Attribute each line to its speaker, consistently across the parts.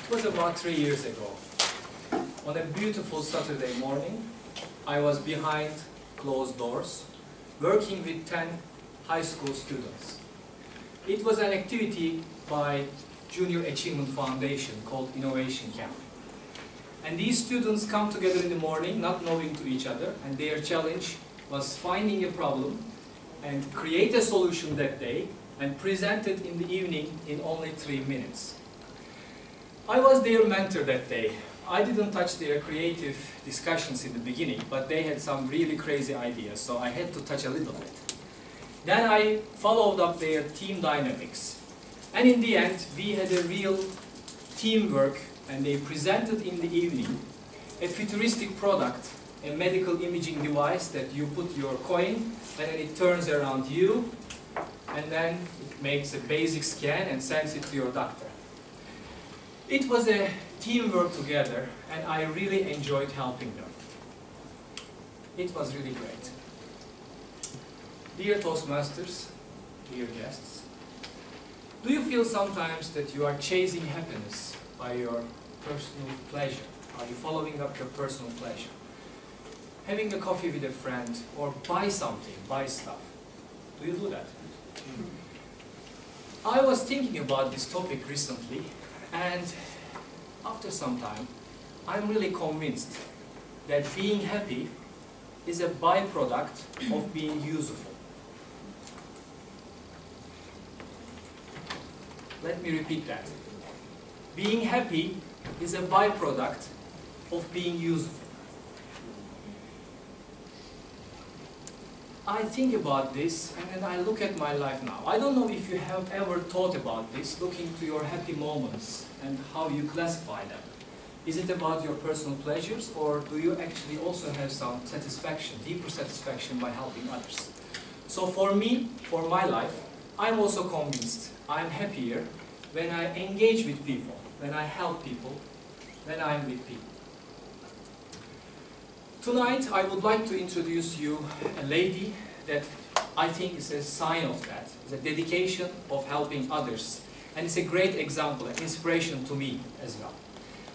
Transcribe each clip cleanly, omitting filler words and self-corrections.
Speaker 1: It was about 3 years ago. On a beautiful Saturday morning, I was behind closed doors, working with 10 high school students. It was an activity by Junior Achievement Foundation called Innovation Camp. And these students come together in the morning, not knowing to each other, and their challenge was finding a problem and create a solution that day and present it in the evening in only 3 minutes. I was their mentor that day. I didn't touch their creative discussions in the beginning, but they had some really crazy ideas, so I had to touch a little bit. Then I followed up their team dynamics. And in the end, we had a real teamwork, and they presented in the evening a futuristic product, a medical imaging device that you put your coin, and then it turns around you, and then it makes a basic scan and sends it to your doctor. It was a teamwork together, and I really enjoyed helping them. It was really great. Dear Toastmasters, dear guests, do you feel sometimes that you are chasing happiness by your personal pleasure? Are you following up your personal pleasure? Having a coffee with a friend, or buy something, buy stuff. Do you do that? I was thinking about this topic recently, and after some time, I'm really convinced that being happy is a byproduct of being useful. Let me repeat that. Being happy is a byproduct of being useful. I think about this, and then I look at my life now. I don't know if you have ever thought about this, looking to your happy moments and how you classify them. Is it about your personal pleasures, or do you actually also have some satisfaction, deeper satisfaction by helping others? So for me, for my life, I'm also convinced I'm happier when I engage with people, when I help people, when I'm with people. Tonight, I would like to introduce you a lady that I think is a sign of that. It's a dedication of helping others. And it's a great example, an inspiration to me as well.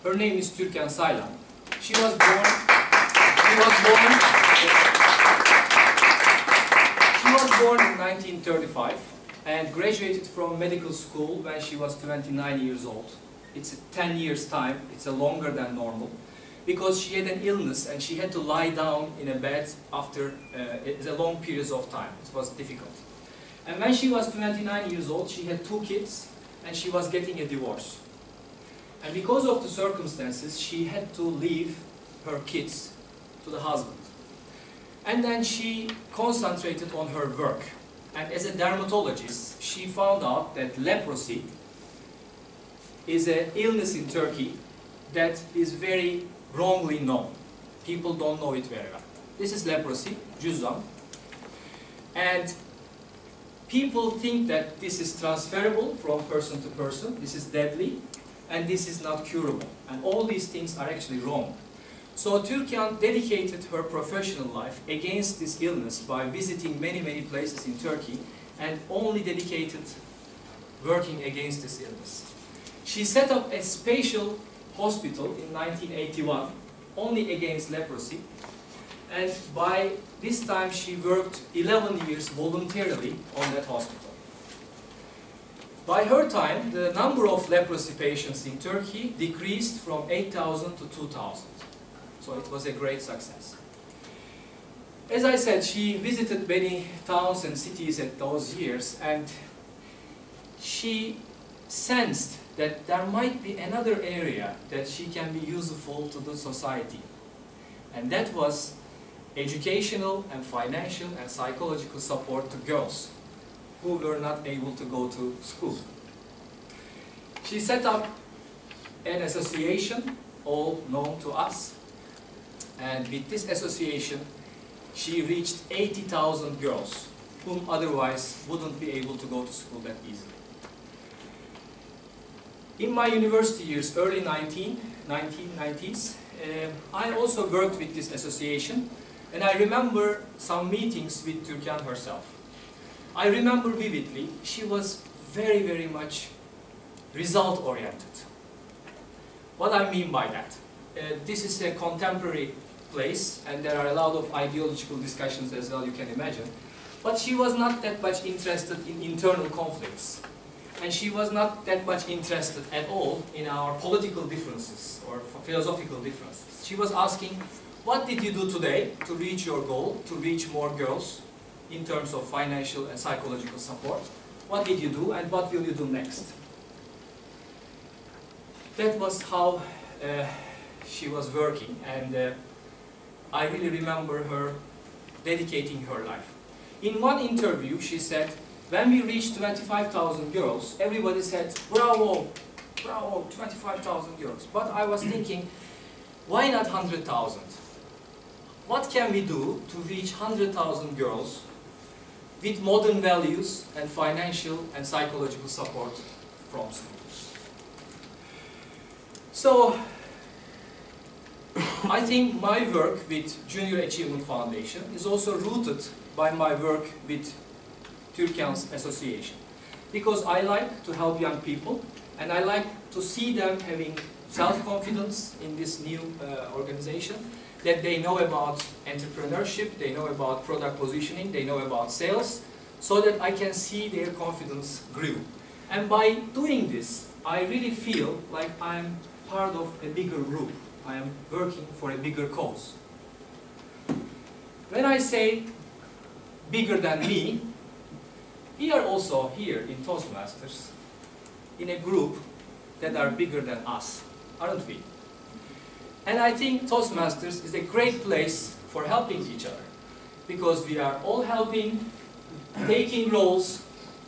Speaker 1: Her name is Türkan Saylan. She was born in 1935 and graduated from medical school when she was 29 years old. It's 10 years time, it's a longer than normal, because she had an illness and she had to lie down in a bed after a long period of time. It was difficult. And when she was 29 years old, she had 2 kids and she was getting a divorce. And because of the circumstances, she had to leave her kids to the husband. And then she concentrated on her work. And as a dermatologist, she found out that leprosy is an illness in Turkey that is very wrongly known. People don't know it very well. This is leprosy, cüzzam. And people think that this is transferable from person to person, this is deadly, and this is not curable. And all these things are actually wrong. So Türkan dedicated her professional life against this illness by visiting many, many places in Turkey and only dedicated working against this illness. She set up a special hospital in 1981 only against leprosy, and by this time she worked 11 years voluntarily on that hospital. By her time, the number of leprosy patients in Turkey decreased from 8,000 to 2,000. So it was a great success. As I said, she visited many towns and cities at those years, and she sensed that there might be another area that she can be useful to the society. And that was educational and financial and psychological support to girls who were not able to go to school. She set up an association, all known to us, and with this association she reached 80,000 girls whom otherwise wouldn't be able to go to school that easily. In my university years, early 1990s, I also worked with this association, and I remember some meetings with Türkan herself. I remember vividly, she was very, very much result-oriented. What I mean by that? This is a contemporary place, and there are a lot of ideological discussions as well, you can imagine. But she was not that much interested in internal conflicts. And she was not that much interested at all in our political differences or philosophical differences. She was asking, what did you do today to reach your goal, to reach more girls in terms of financial and psychological support? What did you do and what will you do next? That was how she was working, and I really remember her dedicating her life. In one interview she said, when we reached 25,000 girls, everybody said, bravo, bravo, 25,000 girls. But I was thinking, why not 100,000? What can we do to reach 100,000 girls with modern values and financial and psychological support from schools? So, I think my work with Junior Achievement Foundation is also rooted by my work with Türkan's Association. Because I like to help young people, and I like to see them having self-confidence in this new organization, that they know about entrepreneurship, they know about product positioning, they know about sales, so that I can see their confidence grow. And by doing this, I really feel like I'm part of a bigger group. I am working for a bigger cause. When I say bigger than me, we are also here in Toastmasters in a group that are bigger than us, aren't we? And I think Toastmasters is a great place for helping each other, because we are all helping, taking roles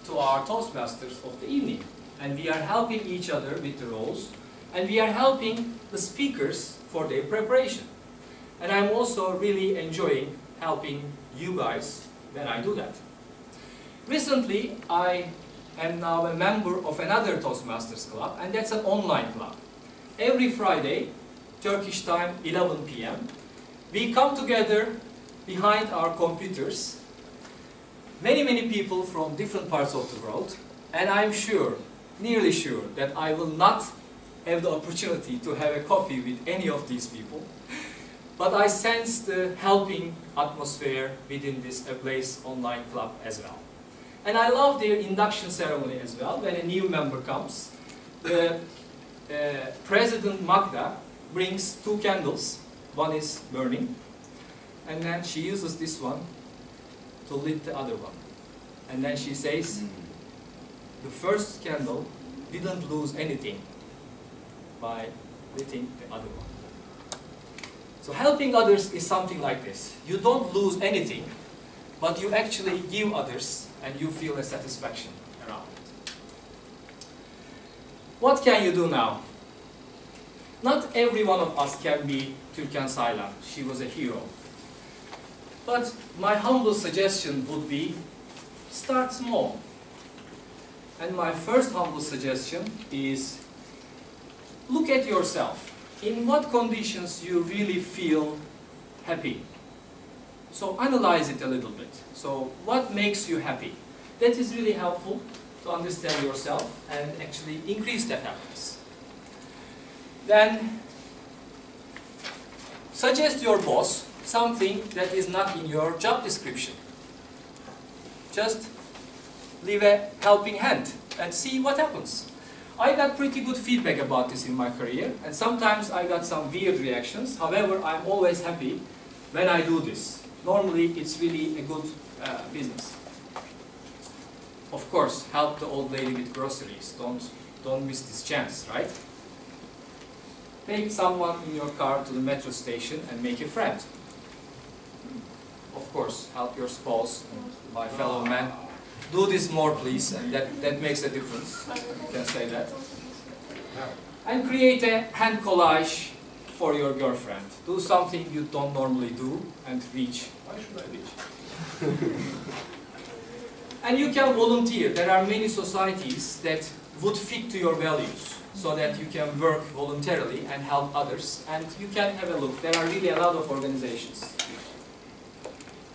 Speaker 1: to our Toastmasters of the evening, and we are helping each other with the roles, and we are helping the speakers for their preparation. And I'm also really enjoying helping you guys when I do that. Recently, I am now a member of another Toastmasters club, and that's an online club. Every Friday, Turkish time, 11 p.m., we come together behind our computers, many people from different parts of the world, and I'm sure, nearly sure, that I will not have the opportunity to have a coffee with any of these people, but I sense the helping atmosphere within this Ablaze online club as well. And I love their induction ceremony as well. When a new member comes, the President Magda brings 2 candles. One is burning, and then she uses this one to lit the other one. And then she says, the first candle didn't lose anything by lighting the other one. So helping others is something like this. You don't lose anything, but you actually give others, and you feel a satisfaction around it. What can you do now? Not every one of us can be Türkan Saylan. She was a hero. But my humble suggestion would be, start small. And my first humble suggestion is, look at yourself. In what conditions you really feel happy? So analyze it a little bit. So what makes you happy? That is really helpful to understand yourself and actually increase that happiness. Then suggest your boss something that is not in your job description. Just leave a helping hand and see what happens. I got pretty good feedback about this in my career, and sometimes I got some weird reactions. However, I'm always happy when I do this. Normally, it's really a good business. Of course, help the old lady with groceries. Don't miss this chance, right? Take someone in your car to the metro station and make a friend. Of course, help your spouse, my fellow man. Do this more, please, and that makes a difference. You can say that. And create a hand collage for your girlfriend. Do something you don't normally do and reach. Why should I reach? And you can volunteer. There are many societies that would fit to your values, so that you can work voluntarily and help others. And you can have a look. There are really a lot of organizations.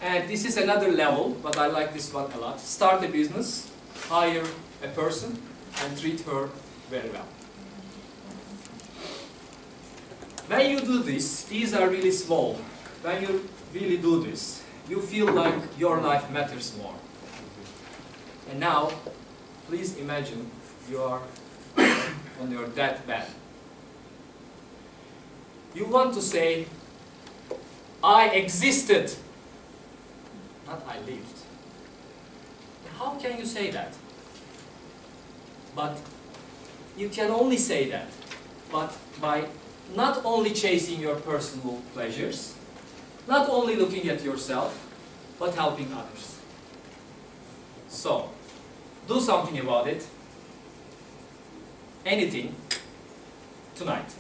Speaker 1: And this is another level, but I like this one a lot. Start a business, hire a person, and treat her very well. When you do this, these are really small. When you really do this, you feel like your life matters more. And now, please imagine you are on your deathbed. You want to say, I existed, not I lived. How can you say that? But you can only say that, but by not only chasing your personal pleasures, not only looking at yourself, but helping others. So, do something about it. Anything tonight.